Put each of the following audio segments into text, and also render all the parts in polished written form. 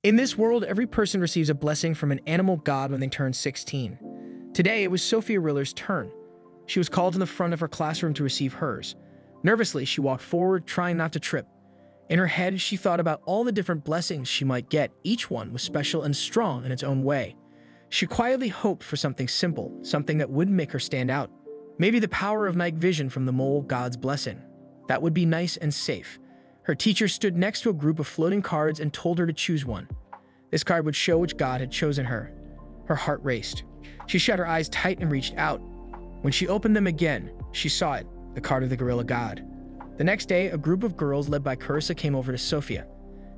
In this world, every person receives a blessing from an animal god when they turn 16. Today, it was Sophia Riller's turn. She was called to the front of her classroom to receive hers. Nervously, she walked forward, trying not to trip. In her head, she thought about all the different blessings she might get. Each one was special and strong in its own way. She quietly hoped for something simple, something that wouldn't make her stand out. Maybe the power of night vision from the mole god's blessing. That would be nice and safe. Her teacher stood next to a group of floating cards and told her to choose one. This card would show which god had chosen her. Her heart raced. She shut her eyes tight and reached out. When she opened them again, she saw it, the card of the gorilla god. The next day, a group of girls led by Carissa came over to Sophia.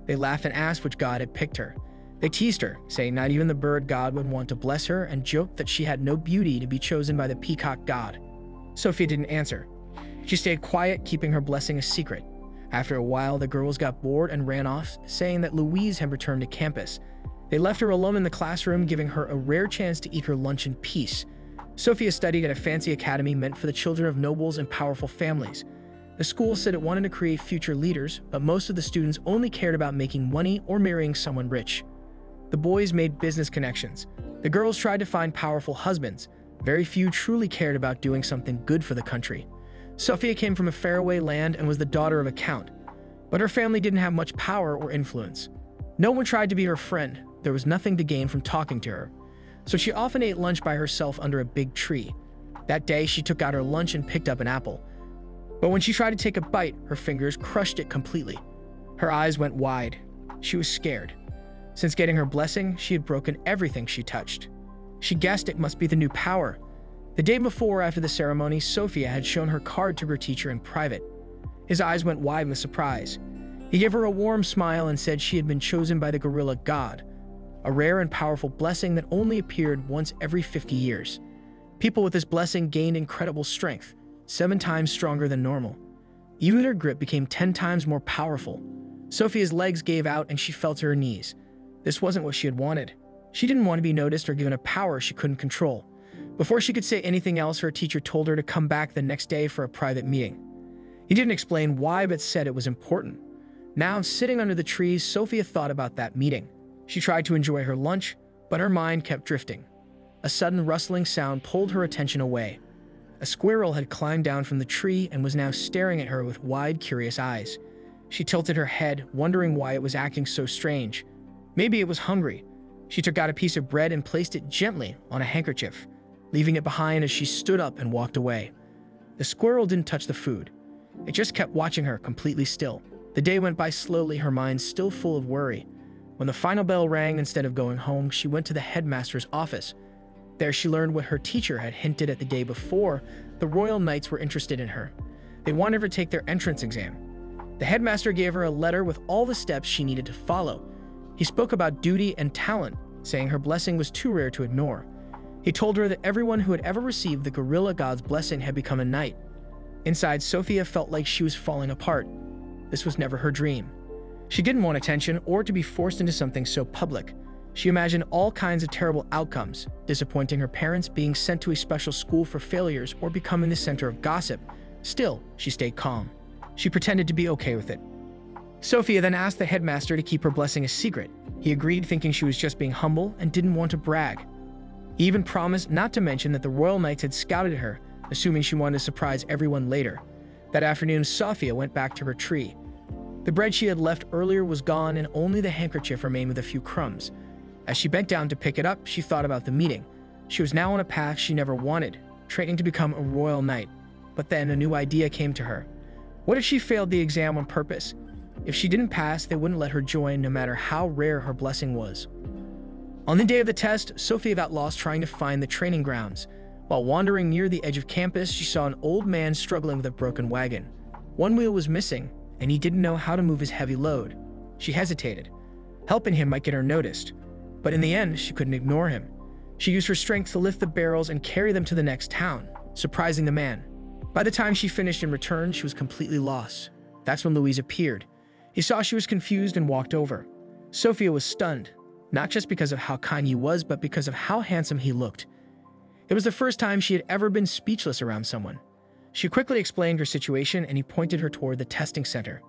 They laughed and asked which god had picked her. They teased her, saying not even the bird god would want to bless her, and joked that she had no beauty to be chosen by the peacock god. Sophia didn't answer. She stayed quiet, keeping her blessing a secret. After a while, the girls got bored and ran off, saying that Louise had returned to campus. They left her alone in the classroom, giving her a rare chance to eat her lunch in peace. Sophia studied at a fancy academy meant for the children of nobles and powerful families. The school said it wanted to create future leaders, but most of the students only cared about making money or marrying someone rich. The boys made business connections. The girls tried to find powerful husbands. Very few truly cared about doing something good for the country. Sophia came from a faraway land and was the daughter of a count, but her family didn't have much power or influence. No one tried to be her friend. There was nothing to gain from talking to her. So she often ate lunch by herself under a big tree. That day, she took out her lunch and picked up an apple. But when she tried to take a bite, her fingers crushed it completely. Her eyes went wide. She was scared. Since getting her blessing, she had broken everything she touched. She guessed it must be the new power. The day before, after the ceremony, Sophia had shown her card to her teacher in private. His eyes went wide with surprise. He gave her a warm smile and said she had been chosen by the gorilla god, a rare and powerful blessing that only appeared once every 50 years. People with this blessing gained incredible strength, 7 times stronger than normal. Even her grip became 10 times more powerful. Sophia's legs gave out and she fell to her knees. This wasn't what she had wanted. She didn't want to be noticed or given a power she couldn't control. Before she could say anything else, her teacher told her to come back the next day for a private meeting. He didn't explain why, but said it was important. Now, sitting under the trees, Sophia thought about that meeting. She tried to enjoy her lunch, but her mind kept drifting. A sudden rustling sound pulled her attention away. A squirrel had climbed down from the tree and was now staring at her with wide, curious eyes. She tilted her head, wondering why it was acting so strange. Maybe it was hungry. She took out a piece of bread and placed it gently on a handkerchief, leaving it behind as she stood up and walked away. The squirrel didn't touch the food. It just kept watching her, completely still. The day went by slowly, her mind still full of worry. When the final bell rang, instead of going home, she went to the headmaster's office. There she learned what her teacher had hinted at the day before. The Royal Knights were interested in her. They wanted her to take their entrance exam. The headmaster gave her a letter with all the steps she needed to follow. He spoke about duty and talent, saying her blessing was too rare to ignore. He told her that everyone who had ever received the gorilla god's blessing had become a knight. Inside, Sophia felt like she was falling apart. This was never her dream. She didn't want attention or to be forced into something so public. She imagined all kinds of terrible outcomes, disappointing her parents, being sent to a special school for failures, or becoming the center of gossip. Still, she stayed calm. She pretended to be okay with it. Sophia then asked the headmaster to keep her blessing a secret. He agreed, thinking she was just being humble and didn't want to brag. He even promised not to mention that the Royal Knights had scouted her, assuming she wanted to surprise everyone later. That afternoon, Sophia went back to her tree. The bread she had left earlier was gone, and only the handkerchief remained with a few crumbs. As she bent down to pick it up, she thought about the meeting. She was now on a path she never wanted, training to become a royal knight. But then a new idea came to her. What if she failed the exam on purpose? If she didn't pass, they wouldn't let her join, no matter how rare her blessing was. On the day of the test, Sophia got lost trying to find the training grounds. While wandering near the edge of campus, she saw an old man struggling with a broken wagon. One wheel was missing, and he didn't know how to move his heavy load. She hesitated. Helping him might get her noticed. But in the end, she couldn't ignore him. She used her strength to lift the barrels and carry them to the next town, surprising the man. By the time she finished and returned, she was completely lost. That's when Louise appeared. He saw she was confused and walked over. Sophia was stunned, not just because of how kind he was, but because of how handsome he looked. It was the first time she had ever been speechless around someone. She quickly explained her situation, and he pointed her toward the testing center.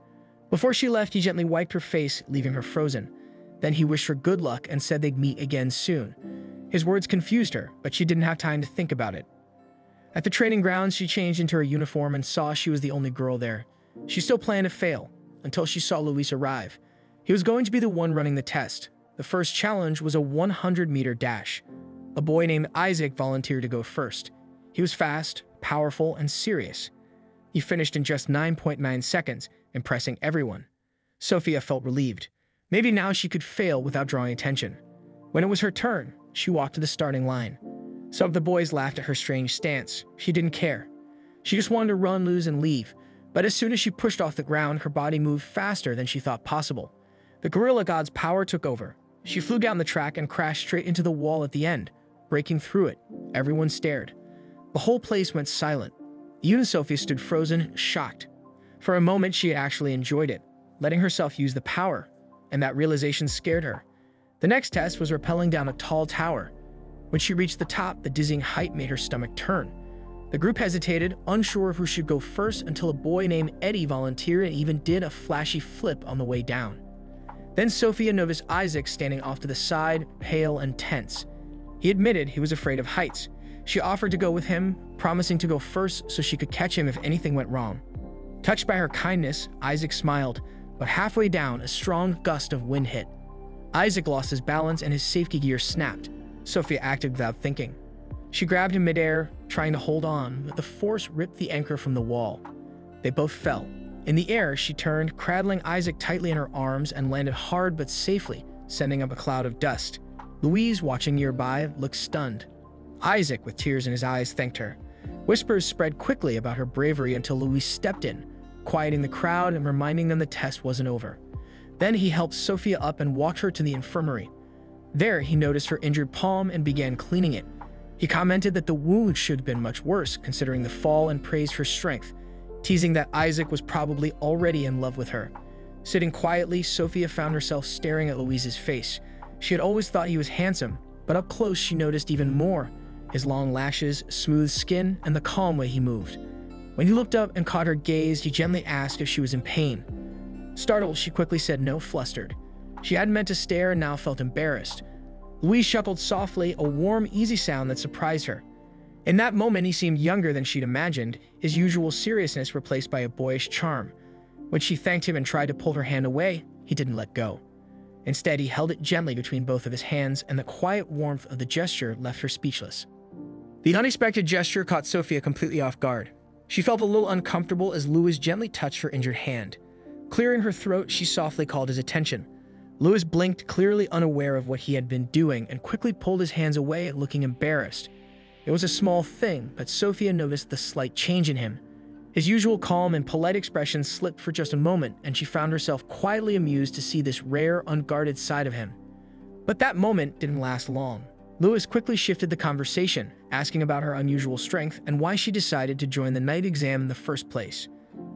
Before she left, he gently wiped her face, leaving her frozen. Then he wished her good luck and said they'd meet again soon. His words confused her, but she didn't have time to think about it. At the training grounds, she changed into her uniform and saw she was the only girl there. She still planned to fail, until she saw Luis arrive. He was going to be the one running the test. The first challenge was a 100-meter dash. A boy named Isaac volunteered to go first. He was fast, powerful, and serious. He finished in just 9.9 seconds, impressing everyone. Sophia felt relieved. Maybe now she could fail without drawing attention. When it was her turn, she walked to the starting line. Some of the boys laughed at her strange stance. She didn't care. She just wanted to run, lose, and leave. But as soon as she pushed off the ground, her body moved faster than she thought possible. The gorilla god's power took over. She flew down the track and crashed straight into the wall at the end, breaking through it. Everyone stared. The whole place went silent. Even Sophia stood frozen, shocked. For a moment, she had actually enjoyed it, letting herself use the power, and that realization scared her. The next test was rappelling down a tall tower. When she reached the top, the dizzying height made her stomach turn. The group hesitated, unsure of who should go first, until a boy named Eddie volunteered and even did a flashy flip on the way down. Then Sophia noticed Isaac standing off to the side, pale and tense. He admitted he was afraid of heights. She offered to go with him, promising to go first so she could catch him if anything went wrong. Touched by her kindness, Isaac smiled, but halfway down, a strong gust of wind hit. Isaac lost his balance and his safety gear snapped. Sophia acted without thinking. She grabbed him midair, trying to hold on, but the force ripped the anchor from the wall. They both fell. In the air, she turned, cradling Isaac tightly in her arms, and landed hard but safely, sending up a cloud of dust. Louise, watching nearby, looked stunned. Isaac, with tears in his eyes, thanked her. Whispers spread quickly about her bravery until Louise stepped in, quieting the crowd and reminding them the test wasn't over. Then he helped Sophia up and walked her to the infirmary. There, he noticed her injured palm and began cleaning it. He commented that the wound should have been much worse, considering the fall, and praised her strength, teasing that Isaac was probably already in love with her. Sitting quietly, Sophia found herself staring at Louise's face. She had always thought he was handsome, but up close she noticed even more: his long lashes, smooth skin, and the calm way he moved. When he looked up and caught her gaze, he gently asked if she was in pain. Startled, she quickly said no, flustered. She hadn't meant to stare and now felt embarrassed. Louise chuckled softly, a warm, easy sound that surprised her. In that moment, he seemed younger than she'd imagined, his usual seriousness replaced by a boyish charm. When she thanked him and tried to pull her hand away, he didn't let go. Instead, he held it gently between both of his hands, and the quiet warmth of the gesture left her speechless. The unexpected gesture caught Sophia completely off guard. She felt a little uncomfortable as Louis gently touched her injured hand. Clearing her throat, she softly called his attention. Louis blinked, clearly unaware of what he had been doing, and quickly pulled his hands away, looking embarrassed. It was a small thing, but Sophia noticed the slight change in him. His usual calm and polite expression slipped for just a moment, and she found herself quietly amused to see this rare, unguarded side of him. But that moment didn't last long. Louis quickly shifted the conversation, asking about her unusual strength and why she decided to join the night exam in the first place.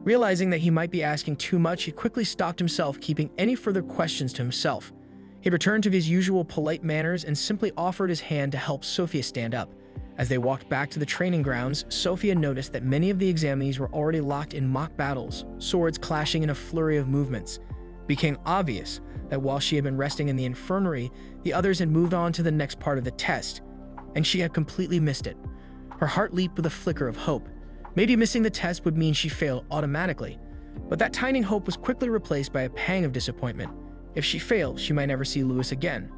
Realizing that he might be asking too much, he quickly stopped himself, keeping any further questions to himself. He returned to his usual polite manners and simply offered his hand to help Sophia stand up. As they walked back to the training grounds, Sophia noticed that many of the examinees were already locked in mock battles, swords clashing in a flurry of movements. It became obvious that while she had been resting in the infirmary, the others had moved on to the next part of the test, and she had completely missed it. Her heart leaped with a flicker of hope. Maybe missing the test would mean she failed automatically, but that tiny hope was quickly replaced by a pang of disappointment. If she failed, she might never see Louis again.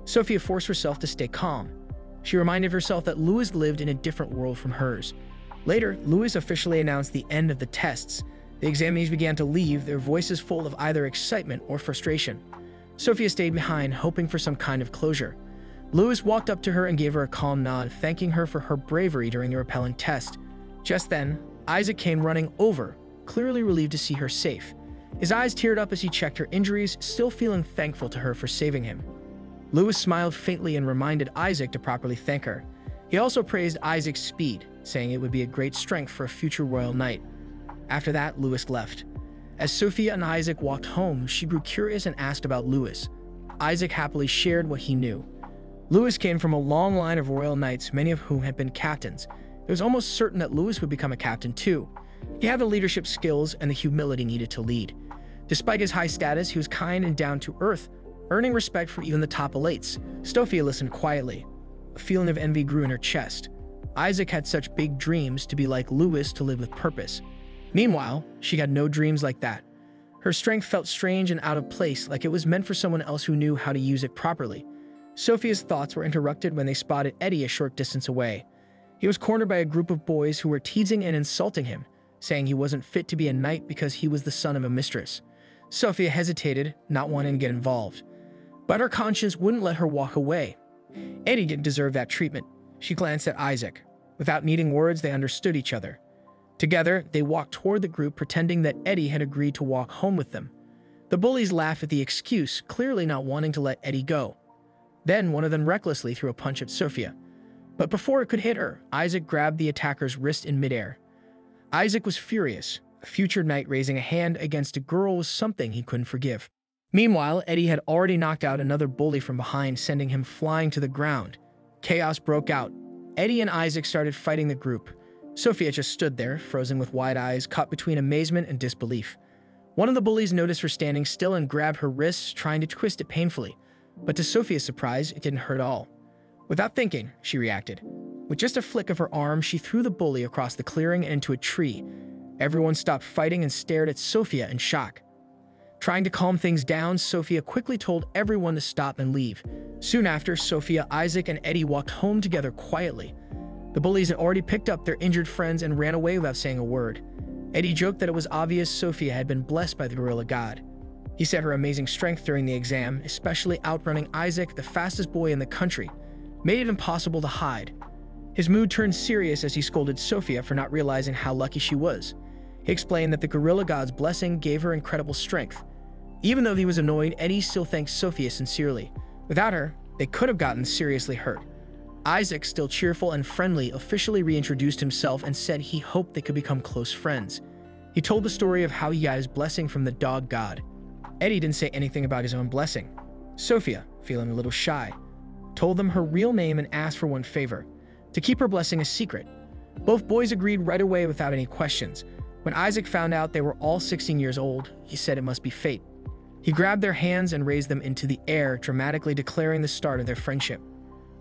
Sophia forced herself to stay calm. She reminded herself that Louis lived in a different world from hers. Later, Louis officially announced the end of the tests. The examinees began to leave, their voices full of either excitement or frustration. Sophia stayed behind, hoping for some kind of closure. Louis walked up to her and gave her a calm nod, thanking her for her bravery during the repelling test. Just then, Isaac came running over, clearly relieved to see her safe. His eyes teared up as he checked her injuries, still feeling thankful to her for saving him. Louis smiled faintly and reminded Isaac to properly thank her. He also praised Isaac's speed, saying it would be a great strength for a future royal knight. After that, Louis left. As Sophia and Isaac walked home, she grew curious and asked about Louis. Isaac happily shared what he knew. Louis came from a long line of royal knights, many of whom had been captains. It was almost certain that Louis would become a captain too. He had the leadership skills and the humility needed to lead. Despite his high status, he was kind and down to earth, earning respect from even the top elites. Sophia listened quietly. A feeling of envy grew in her chest. Isaac had such big dreams to be like Louis, to live with purpose. Meanwhile, she had no dreams like that. Her strength felt strange and out of place, like it was meant for someone else who knew how to use it properly. Sophia's thoughts were interrupted when they spotted Eddie a short distance away. He was cornered by a group of boys who were teasing and insulting him, saying he wasn't fit to be a knight because he was the son of a mistress. Sophia hesitated, not wanting to get involved. But her conscience wouldn't let her walk away. Eddie didn't deserve that treatment. She glanced at Isaac. Without needing words, they understood each other. Together, they walked toward the group, pretending that Eddie had agreed to walk home with them. The bullies laughed at the excuse, clearly not wanting to let Eddie go. Then one of them recklessly threw a punch at Sophia. But before it could hit her, Isaac grabbed the attacker's wrist in midair. Isaac was furious. A future knight raising a hand against a girl was something he couldn't forgive. Meanwhile, Eddie had already knocked out another bully from behind, sending him flying to the ground. Chaos broke out. Eddie and Isaac started fighting the group. Sophia just stood there, frozen with wide eyes, caught between amazement and disbelief. One of the bullies noticed her standing still and grabbed her wrists, trying to twist it painfully. But to Sophia's surprise, it didn't hurt at all. Without thinking, she reacted. With just a flick of her arm, she threw the bully across the clearing and into a tree. Everyone stopped fighting and stared at Sophia in shock. Trying to calm things down, Sophia quickly told everyone to stop and leave. Soon after, Sophia, Isaac, and Eddie walked home together quietly. The bullies had already picked up their injured friends and ran away without saying a word. Eddie joked that it was obvious Sophia had been blessed by the gorilla god. He said her amazing strength during the exam, especially outrunning Isaac, the fastest boy in the country, made it impossible to hide. His mood turned serious as he scolded Sophia for not realizing how lucky she was. He explained that the gorilla god's blessing gave her incredible strength. Even though he was annoyed, Eddie still thanked Sophia sincerely. Without her, they could have gotten seriously hurt. Isaac, still cheerful and friendly, officially reintroduced himself and said he hoped they could become close friends. He told the story of how he got his blessing from the dog god. Eddie didn't say anything about his own blessing. Sophia, feeling a little shy, told them her real name and asked for one favor: to keep her blessing a secret. Both boys agreed right away without any questions. When Isaac found out they were all 16 years old, he said it must be fate. He grabbed their hands and raised them into the air, dramatically declaring the start of their friendship.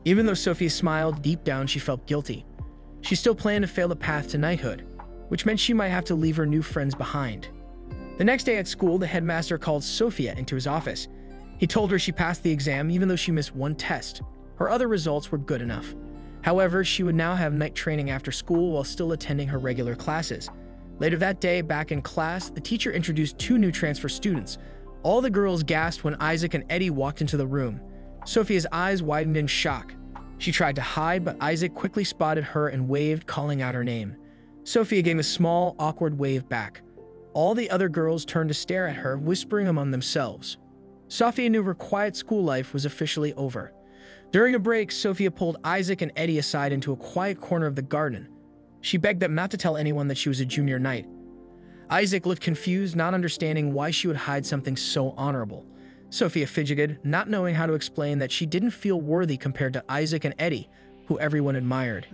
Even though Sophia smiled, deep down she felt guilty. She still planned to fail the path to knighthood, which meant she might have to leave her new friends behind. The next day at school, the headmaster called Sophia into his office. He told her she passed the exam even though she missed one test. Her other results were good enough. However, she would now have night training after school while still attending her regular classes. Later that day, back in class, the teacher introduced 2 new transfer students. All the girls gasped when Isaac and Eddie walked into the room. Sophia's eyes widened in shock. She tried to hide, but Isaac quickly spotted her and waved, calling out her name. Sophia gave a small, awkward wave back. All the other girls turned to stare at her, whispering among themselves. Sophia knew her quiet school life was officially over. During a break, Sophia pulled Isaac and Eddie aside into a quiet corner of the garden. She begged them not to tell anyone that she was a junior knight. Isaac looked confused, not understanding why she would hide something so honorable. Sophia fidgeted, not knowing how to explain that she didn't feel worthy compared to Isaac and Eddie, who everyone admired.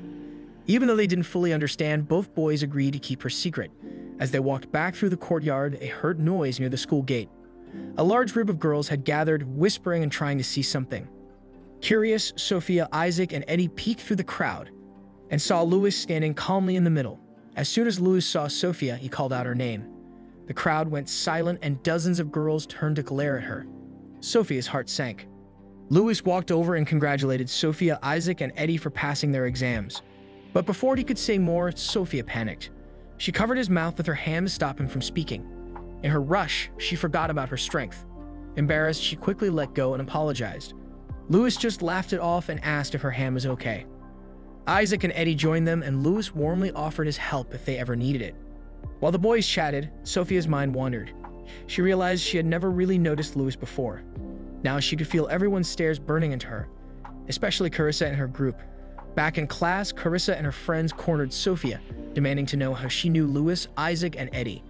Even though they didn't fully understand, both boys agreed to keep her secret. As they walked back through the courtyard, they heard noise near the school gate. A large group of girls had gathered, whispering and trying to see something. Curious, Sophia, Isaac, and Eddie peeked through the crowd and saw Louis standing calmly in the middle. As soon as Louis saw Sophia, he called out her name. The crowd went silent and dozens of girls turned to glare at her. Sophia's heart sank. Louis walked over and congratulated Sophia, Isaac, and Eddie for passing their exams. But before he could say more, Sophia panicked. She covered his mouth with her hand to stop him from speaking. In her rush, she forgot about her strength. Embarrassed, she quickly let go and apologized. Louis just laughed it off and asked if her hand was okay. Isaac and Eddie joined them, and Louis warmly offered his help if they ever needed it. While the boys chatted, Sophia's mind wandered. She realized she had never really noticed Louis before. Now she could feel everyone's stares burning into her, especially Carissa and her group. Back in class, Carissa and her friends cornered Sophia, demanding to know how she knew Louis, Isaac, and Eddie.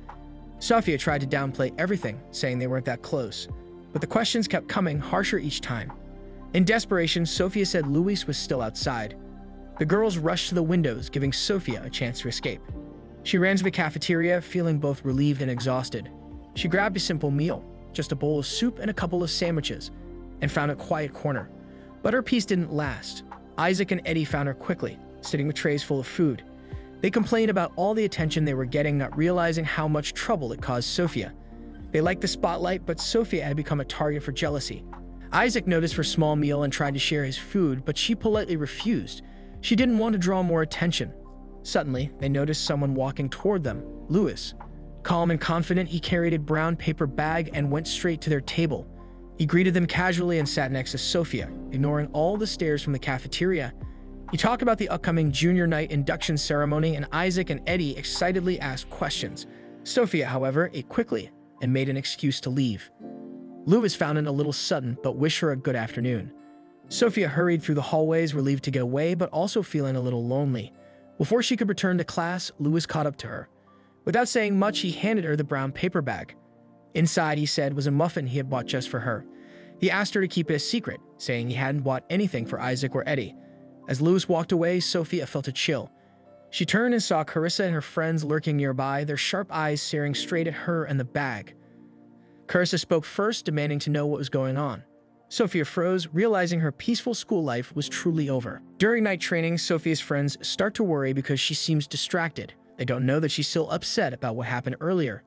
Sophia tried to downplay everything, saying they weren't that close, but the questions kept coming, harsher each time. In desperation, Sophia said Louis was still outside. The girls rushed to the windows, giving Sophia a chance to escape. She ran to the cafeteria, feeling both relieved and exhausted. She grabbed a simple meal, just a bowl of soup and a couple of sandwiches, and found a quiet corner. But her peace didn't last. Isaac and Eddie found her quickly, sitting with trays full of food. They complained about all the attention they were getting, not realizing how much trouble it caused Sophia. They liked the spotlight, but Sophia had become a target for jealousy. Isaac noticed her small meal and tried to share his food, but she politely refused. She didn't want to draw more attention. Suddenly, they noticed someone walking toward them, Louis. Calm and confident, he carried a brown paper bag and went straight to their table. He greeted them casually and sat next to Sophia, ignoring all the stares from the cafeteria. He talked about the upcoming junior night induction ceremony, and Isaac and Eddie excitedly asked questions. Sophia, however, ate quickly and made an excuse to leave. Louis found it a little sudden, but wished her a good afternoon. Sophia hurried through the hallways, relieved to get away, but also feeling a little lonely. Before she could return to class, Louis caught up to her. Without saying much, he handed her the brown paper bag. Inside, he said, was a muffin he had bought just for her. He asked her to keep it a secret, saying he hadn't bought anything for Isaac or Eddie. As Louis walked away, Sophia felt a chill. She turned and saw Carissa and her friends lurking nearby, their sharp eyes staring straight at her and the bag. Carissa spoke first, demanding to know what was going on. Sophia froze, realizing her peaceful school life was truly over. During night training, Sophia's friends start to worry because she seems distracted. They don't know that she's still upset about what happened earlier.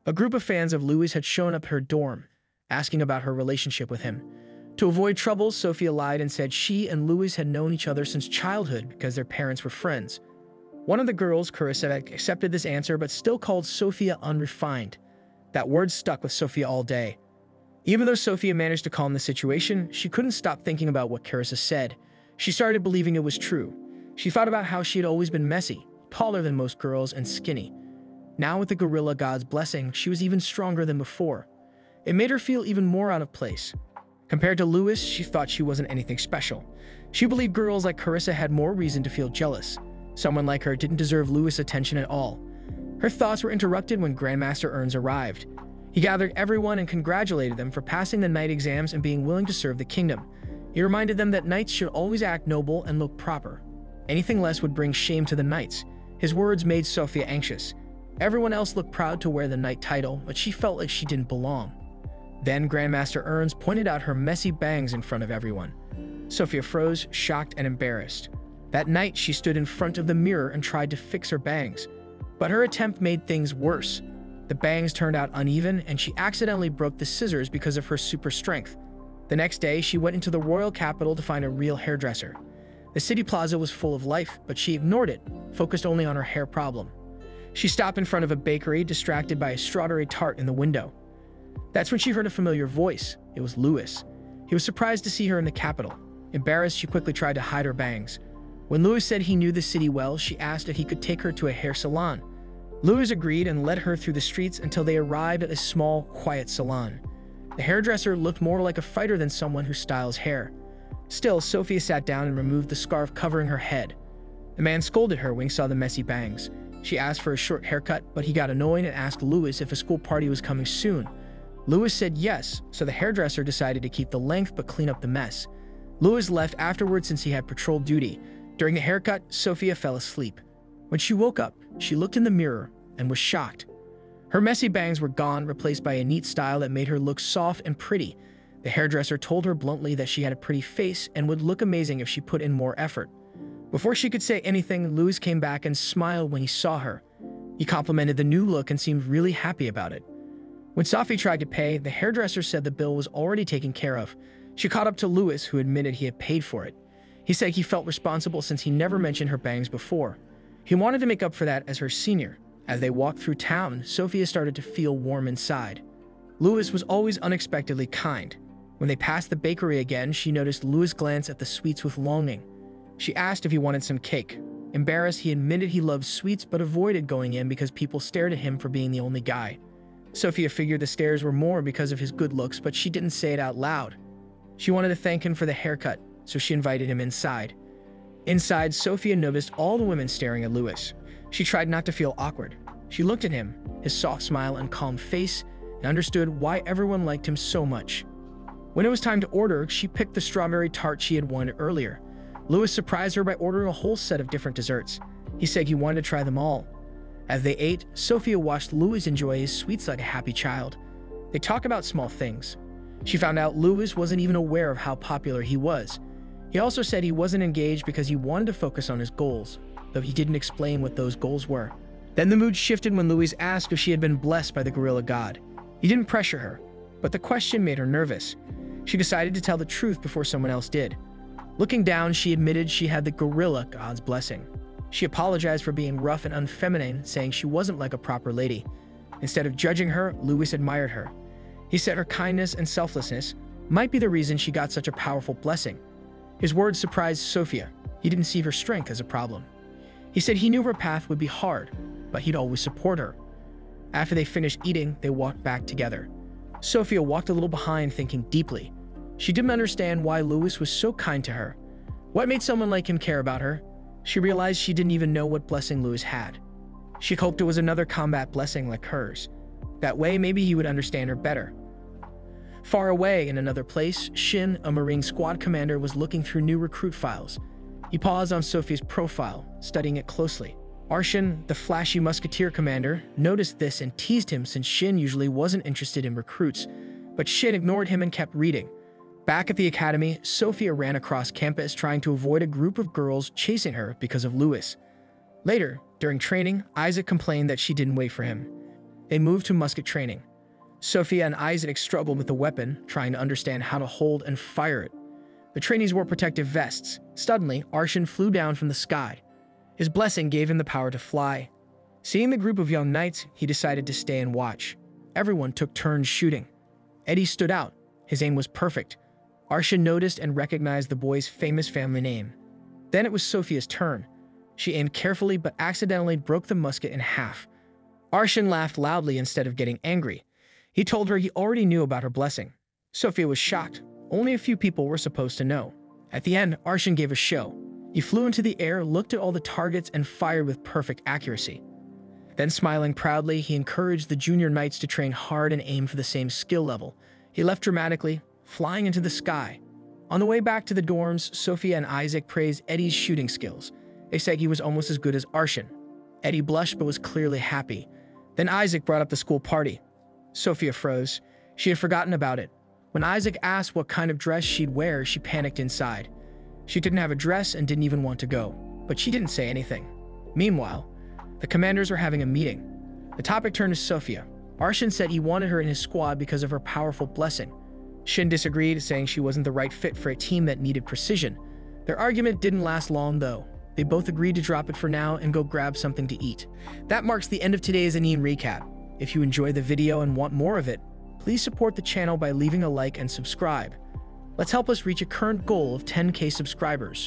A group of fans of Louis had shown up at her dorm, asking about her relationship with him. To avoid trouble, Sophia lied and said she and Louis had known each other since childhood because their parents were friends. One of the girls, Carissa, accepted this answer but still called Sophia unrefined. That word stuck with Sophia all day. Even though Sophia managed to calm the situation, she couldn't stop thinking about what Carissa said. She started believing it was true. She thought about how she had always been messy, taller than most girls, and skinny. Now with the gorilla god's blessing, she was even stronger than before. It made her feel even more out of place. Compared to Louis, she thought she wasn't anything special. She believed girls like Carissa had more reason to feel jealous. Someone like her didn't deserve Louis' attention at all. Her thoughts were interrupted when Grandmaster Ernst arrived. He gathered everyone and congratulated them for passing the night exams and being willing to serve the kingdom. He reminded them that knights should always act noble and look proper. Anything less would bring shame to the knights. His words made Sophia anxious. Everyone else looked proud to wear the knight title, but she felt like she didn't belong. Then Grandmaster Ernst pointed out her messy bangs in front of everyone. Sophia froze, shocked and embarrassed. That night, she stood in front of the mirror and tried to fix her bangs. But her attempt made things worse. The bangs turned out uneven, and she accidentally broke the scissors because of her super strength. The next day, she went into the royal capital to find a real hairdresser. The city plaza was full of life, but she ignored it, focused only on her hair problem. She stopped in front of a bakery, distracted by a strawberry tart in the window. That's when she heard a familiar voice. It was Louis. He was surprised to see her in the capital. Embarrassed, she quickly tried to hide her bangs. When Louis said he knew the city well, she asked if he could take her to a hair salon. Louis agreed and led her through the streets until they arrived at a small, quiet salon. The hairdresser looked more like a fighter than someone who styles hair. Still, Sophia sat down and removed the scarf covering her head. The man scolded her when he saw the messy bangs. She asked for a short haircut, but he got annoyed and asked Louis if a school party was coming soon. Louis said yes, so the hairdresser decided to keep the length but clean up the mess. Louis left afterwards since he had patrol duty. During the haircut, Sophia fell asleep. When she woke up, she looked in the mirror and was shocked. Her messy bangs were gone, replaced by a neat style that made her look soft and pretty. The hairdresser told her bluntly that she had a pretty face and would look amazing if she put in more effort. Before she could say anything, Louis came back and smiled when he saw her. He complimented the new look and seemed really happy about it. When Sophie tried to pay, the hairdresser said the bill was already taken care of. She caught up to Louis, who admitted he had paid for it. He said he felt responsible since he never mentioned her bangs before. He wanted to make up for that as her senior. As they walked through town, Sophia started to feel warm inside. Louis was always unexpectedly kind. When they passed the bakery again, she noticed Louis glance at the sweets with longing. She asked if he wanted some cake. Embarrassed, he admitted he loved sweets but avoided going in because people stared at him for being the only guy. Sophia figured the stares were more because of his good looks, but she didn't say it out loud. She wanted to thank him for the haircut, so she invited him inside. Inside, Sophia noticed all the women staring at Louis. She tried not to feel awkward. She looked at him, his soft smile and calm face, and understood why everyone liked him so much. When it was time to order, she picked the strawberry tart she had wanted earlier. Louis surprised her by ordering a whole set of different desserts. He said he wanted to try them all. As they ate, Sophia watched Louis enjoy his sweets like a happy child. They talked about small things. She found out Louis wasn't even aware of how popular he was. He also said he wasn't engaged because he wanted to focus on his goals, though he didn't explain what those goals were. Then the mood shifted when Louis asked if she had been blessed by the gorilla god. He didn't pressure her, but the question made her nervous. She decided to tell the truth before someone else did. Looking down, she admitted she had the gorilla god's blessing. She apologized for being rough and unfeminine, saying she wasn't like a proper lady. Instead of judging her, Louis admired her. He said her kindness and selflessness might be the reason she got such a powerful blessing. His words surprised Sophia. He didn't see her strength as a problem. He said he knew her path would be hard, but he'd always support her. After they finished eating, they walked back together. Sophia walked a little behind, thinking deeply. She didn't understand why Louis was so kind to her. What made someone like him care about her? She realized she didn't even know what blessing Louis had. She hoped it was another combat blessing like hers. That way, maybe he would understand her better. Far away in another place, Shin, a Marine squad commander, was looking through new recruit files. He paused on Sophia's profile, studying it closely. Arshin, the flashy musketeer commander, noticed this and teased him since Shin usually wasn't interested in recruits, but Shin ignored him and kept reading. Back at the academy, Sophia ran across campus trying to avoid a group of girls chasing her because of Louis. Later, during training, Isaac complained that she didn't wait for him. They moved to musket training. Sophia and Isaac struggled with the weapon, trying to understand how to hold and fire it. The trainees wore protective vests. Suddenly, Arshin flew down from the sky. His blessing gave him the power to fly. Seeing the group of young knights, he decided to stay and watch. Everyone took turns shooting. Eddie stood out. His aim was perfect. Arshin noticed and recognized the boy's famous family name. Then it was Sophia's turn. She aimed carefully but accidentally broke the musket in half. Arshin laughed loudly instead of getting angry. He told her he already knew about her blessing. Sophia was shocked. Only a few people were supposed to know. At the end, Arshin gave a show. He flew into the air, looked at all the targets, and fired with perfect accuracy. Then, smiling proudly, he encouraged the junior knights to train hard and aim for the same skill level. He left dramatically, flying into the sky. On the way back to the dorms, Sophia and Isaac praised Eddie's shooting skills. They said he was almost as good as Arshin. Eddie blushed but was clearly happy. Then Isaac brought up the school party. Sophia froze. She had forgotten about it. When Isaac asked what kind of dress she'd wear, she panicked inside. She didn't have a dress and didn't even want to go, but she didn't say anything. Meanwhile, the commanders were having a meeting. The topic turned to Sophia. Arshin said he wanted her in his squad because of her powerful blessing. Shin disagreed, saying she wasn't the right fit for a team that needed precision. Their argument didn't last long, though. They both agreed to drop it for now and go grab something to eat. That marks the end of today's anime recap. If you enjoyed the video and want more of it, please support the channel by leaving a like and subscribe. Let's help us reach a current goal of 10K subscribers.